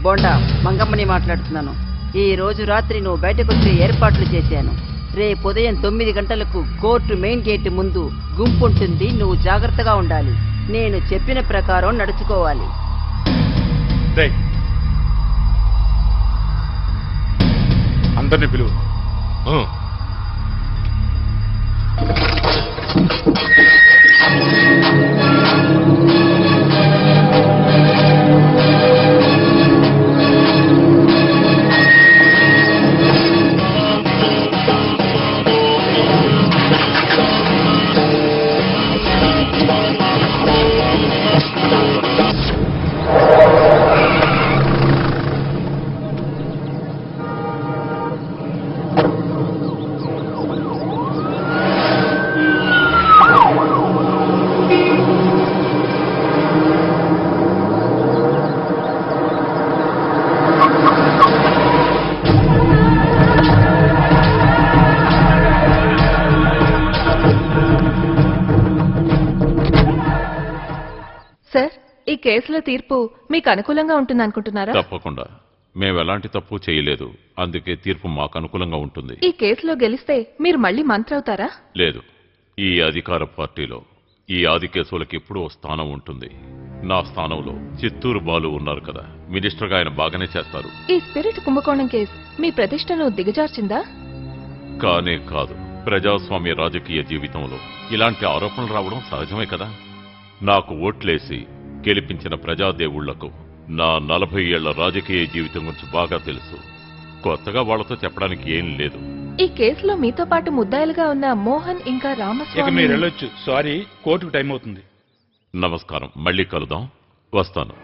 బోండా మంగమ్మని మాట్లాడుతున్నాను. ఈ రోజు రాత్రి నువ్వు బయటకు వచ్చే ఏర్పాట్లు చేశాను. రేపు ఉదయం 9 గంటలకు కోర్టు మెయిన్ గేట్ ముందు గుంపు ఉంటుంది. నువ్వు జాగ్రత్తగా ఉండాలి. నేను చెప్పిన ప్రకారం నడుచుకోవాలి. అందరినీ పిలువు. సార్, ఈ కేసులో తీర్పు మీకు అనుకూలంగా ఉంటుంది అనుకుంటున్నారా? తప్పకుండా. మేము ఎలాంటి తప్పు చేయలేదు, అందుకే తీర్పు మాకు అనుకూలంగా ఉంటుంది. ఈ కేసులో గెలిస్తే మీరు మళ్ళీ మంత్రి అవుతారా? లేదు, ఈ అధికార పార్టీలో ఈ ఆదికేశవులకి ఎప్పుడూ స్థానం ఉంటుంది. నా స్థానంలో చిత్తూరు బాలు ఉన్నారు కదా, మినిస్టర్గా ఆయన బాగానే చేస్తారు. ఈ స్పిరిట్ కుంభకోణం కేసు మీ ప్రతిష్టను దిగజార్చిందా? కానే కాదు. ప్రజాస్వామ్య రాజకీయ జీవితంలో ఇలాంటి ఆరోపణలు రావడం సహజమే కదా. నాకు ఓట్లేసి గెలిపించిన ప్రజాదేవుళ్లకు నా 40 ఏళ్ల రాజకీయ జీవితం గురించి బాగా తెలుసు. కొత్తగా వాళ్లతో చెప్పడానికి ఏం లేదు. ఈ కేసులో మీతో పాటు ముద్దాయిలుగా ఉన్న మోహన్ ఇంకా రామస్వామి. మీరు వెళ్ళొచ్చు. సారీ, కోర్టుకు టైం అవుతుంది. నమస్కారం, మళ్ళీ కలుద్దాం. వస్తాను.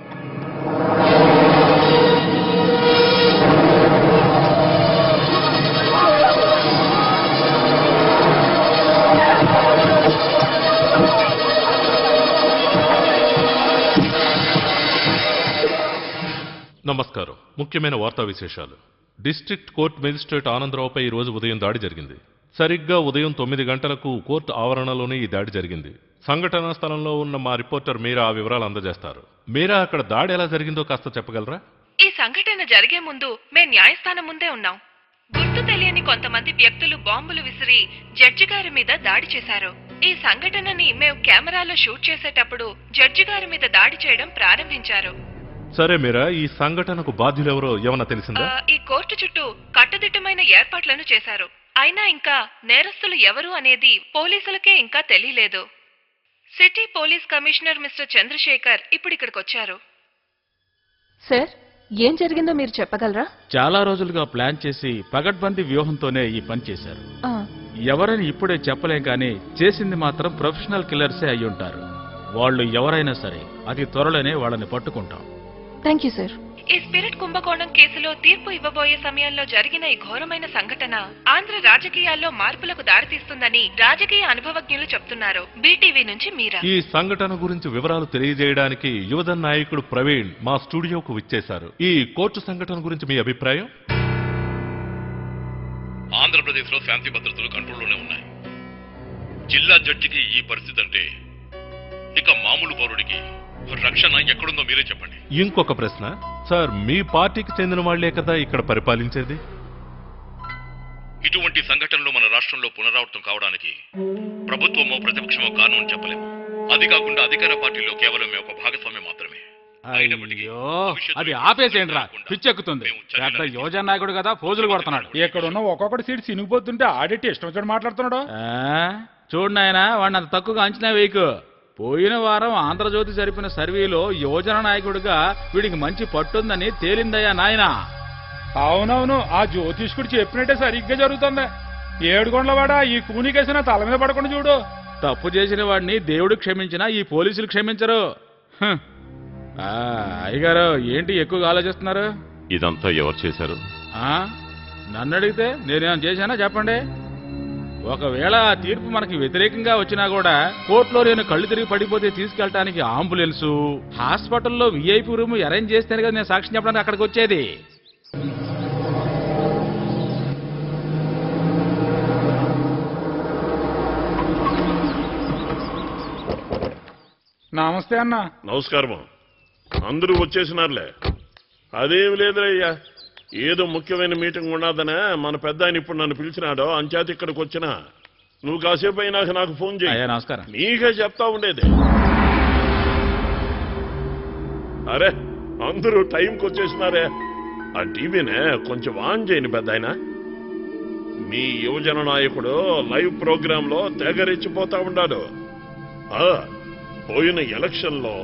నమస్కారం. ముఖ్యమైన వార్తా విశేషాలు. డిస్ట్రిక్ట్ కోర్టు మేజిస్ట్రేట్ ఆనందరావుపై ఈ రోజు ఉదయం దాడి జరిగింది. సరిగ్గా ఉదయం 9 గంటలకు కోర్టు ఆవరణలోనే ఈ దాడి జరిగింది. సంఘటనా స్థలంలో ఉన్న మా రిపోర్టర్ మీరా ఆ వివరాలు అందజేస్తారు. మీరా, అక్కడ దాడి ఎలా జరిగిందో కాస్త చెప్పగలరా? ఈ సంఘటన జరిగే ముందు మేము న్యాయస్థానం ముందే ఉన్నాం. గుర్తు తెలియని కొంతమంది వ్యక్తులు బాంబులు విసిరి జడ్జి గారి మీద దాడి చేశారు. ఈ సంఘటనని మేము కెమెరాలో షూట్ చేసేటప్పుడు జడ్జి గారి మీద దాడి చేయడం ప్రారంభించారు. సరే మీరా, ఈ సంఘటనకు బాధ్యులెవరో ఏమన్నా తెలిసిందా? ఈ కోర్టు చుట్టూ కట్టుదిట్టమైన ఏర్పాట్లను చేశారు. అయినా ఇంకా నేరస్తులు ఎవరు అనేది పోలీసులకే ఇంకా తెలియలేదు. City police commissioner mister Chandrashekar ఇప్పుడు ఇక్కడికి వచ్చారు. సార్, ఏం జరిగిందో మీరు చెప్పగలరా? చాలా రోజులుగా ప్లాన్ చేసి పగడ్బందీ వ్యూహంతోనే ఈ పని చేశారు. ఎవరని ఇప్పుడే చెప్పలేం, కానీ చేసింది మాత్రం ప్రొఫెషనల్ కిల్లర్సే అయి ఉంటారు. వాళ్ళు ఎవరైనా సరే అతి త్వరలోనే వాళ్ళని పట్టుకుంటాం. Thank you sir. ఈ స్పిరిట్ కుంభకోణం కేసులో తీర్పు ఇవ్వబోయే సమయంలో జరిగిన ఈ ఘోరమైన సంఘటన ఆంధ్ర రాజకీయాల్లో మార్పులకు దారితీస్తుందని రాజకీయ అనుభవజ్ఞులు చెప్తున్నారు. బీటీవీ నుంచి మీరా. ఈ సంఘటన గురించి వివరాలు తెలియజేయడానికి యువజన నాయకుడు ప్రవీణ్ మా స్టూడియోకు విచ్చేశారు. ఈ కోర్టు సంఘటన గురించి మీ అభిప్రాయం? ఆంధ్రప్రదేశ్ లో శాంతి భద్రతలు కంట్రోల్లోనే ఉన్నాయి. జిల్లా జడ్జికి ఈ పరిస్థితి అంటే ఇక మామూలు పౌరుడికి రక్షణ ఎక్కడుందో మీరే చెప్పండి. ఇంకొక ప్రశ్న సార్, మీ పార్టీకి చెందిన వాళ్లే కదా ఇక్కడ పరిపాలించేది. ఇటువంటి సంఘటనలు మన రాష్ట్రంలో పునరావృతం కావడానికి ప్రభుత్వమో ప్రతిపక్షమో కారణం అని చెప్పలేము. అది కాకుండా అధికార పార్టీలో కేవలం ఒక భాగస్వామ్యం మాత్రమే. అయ్యో, అది ఆపేసేయండి రా, పిచ్చెక్కుతుంది. పెద్ద యువజన నాయకుడు కదా, పోజులు కొడుతున్నాడు. ఎక్కడున్నా ఒక్కొక్కటి సీట్ సినిగిపోతుంటే ఆడిట్ ఇష్టం వచ్చాడు మాట్లాడుతున్నాడు. చూడు నాయన, వాడిని అంత తక్కువగా అంచనా వేయకు. పోయిన వారం ఆంధ్రజ్యోతి జరిపిన సర్వేలో యువజన నాయకుడిగా వీడికి మంచి పట్టుందని తేలిందయ్యా నాయన. అవునవును, ఆ జ్యోతిష్కుడు చెప్పినట్టే సరిగ్గా జరుగుతుంది. 7 గొండ్లవాడ ఈ కూనికేసిన తల మీద పడకుండా చూడు. తప్పు చేసిన వాడిని దేవుడు క్షమించినా ఈ పోలీసులు క్షమించరు. అయ్యగారు, ఏంటి ఎక్కువగా ఆలోచిస్తున్నారు? ఇదంతా ఎవరు చేశారు? నన్ను అడిగితే నేనేం చేశానా చెప్పండి. ఒకవేళ ఆ తీర్పు మనకి వ్యతిరేకంగా వచ్చినా కూడా కోర్టులో నేను కళ్ళు తిరిగి పడిపోతే తీసుకెళ్ళడానికి అంబులెన్సు, హాస్పిటల్లో విఐపీ రూమ్ అరేంజ్ చేస్తేనే కదా నేను సాక్ష్యం చెప్పడానికి అక్కడికి వచ్చేది. నమస్తే అన్న. నమస్కారం. అందరూ వచ్చేసినారులే. అదేమి లేదురయ్యా, ఏదో ముఖ్యమైన మీటింగ్ ఉన్నదనే మన పెద్ద ఆయన ఇప్పుడు నన్ను పిలిచినాడో అంచేత ఇక్కడికి వచ్చినా. నువ్వు కాసేపు అయినాక నాకు ఫోన్ చేయి. అయ్యా నమస్కారం. నీకే చెప్తా ఉండేది. అరే అందరూ టైంకి వచ్చేసినారే. ఆ టీవీనే కొంచెం ఆన్ చేయని పెద్ద ఆయన. మీ యువజన నాయకుడు లైవ్ ప్రోగ్రామ్ లో తెగరెచ్చిపోతా ఉన్నాడు. పోయిన ఎలక్షన్ లో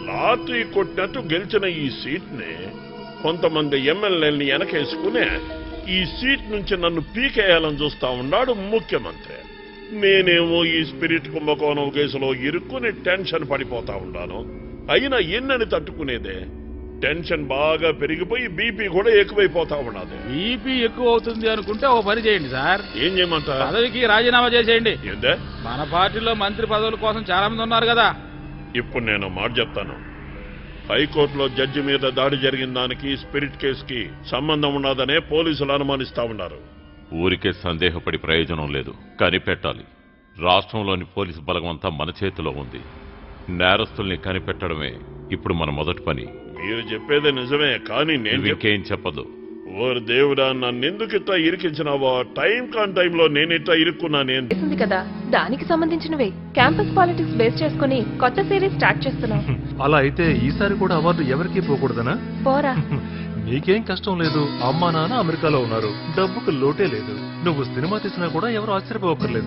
లాటరీ కొట్టినట్టు గెలిచిన ఈ సీట్ ని కొంతమంది ఎమ్మెల్యేలని వెనకేసుకుని ఈ సీట్ నుంచి నన్ను పీకేయాలని చూస్తా ఉన్నాడు ముఖ్యమంత్రి. నేనేమో ఈ స్పిరిట్ కుంభకోణం కేసులో ఇరుక్కుని టెన్షన్ పడిపోతా ఉన్నాను. అయినా ఎన్నని తట్టుకునేదే. టెన్షన్ బాగా పెరిగిపోయి బీపీ కూడా ఎక్కువైపోతా ఉన్నది. బీపీ ఎక్కువ అవుతుంది అనుకుంటే ఒక పని చేయండి సార్. ఏం చేయమంటారు? పదవికి రాజీనామా చేసేయండి. ఏందే? మన పార్టీలో మంత్రి పదవుల కోసం చాలా మంది ఉన్నారు కదా. ఇప్పుడు నేను మాట చెప్తాను. హైకోర్టులో జడ్జి మీద దాడి జరిగిన దానికి స్పిరిట్ కేసుకి సంబంధం ఉన్నదనే పోలీసులు అనుమానిస్తా ఉన్నారు. ఊరికే సందేహపడి ప్రయోజనం లేదు, కనిపెట్టాలి. రాష్ట్రంలోని పోలీసు బలగం అంతా మన చేతిలో ఉంది. నేరస్తుల్ని కనిపెట్టడమే ఇప్పుడు మన మొదటి పని. మీరు చెప్పేది నిజమే, కానీ నేను ఇంకేం చెప్పదు. ఓరు దేవుడా, నన్నెందుకు ఇట్లా ఇరికించినావో. టైం కాని టైంలో నేను ఇట్లా ఇరుక్కున్నానేంది చేసింది కదా, దానికి సంబంధించినవే. క్యాంపస్ పాలిటిక్స్ బేస్ చేసుకుని కొత్త సిరీస్ స్టార్ట్ చేస్తున్నాం. అలా అయితే ఈసారి కూడా అవార్డు ఎవరికి పోకూడదనా? పోరా, నీకేం కష్టం లేదు. అమ్మా నాన్న అమెరికాలో ఉన్నారు, డబ్బుకు లోటే లేదు. నువ్వు సినిమా తీసినా కూడా ఎవరు ఆశ్చర్యపోకర్లేదు.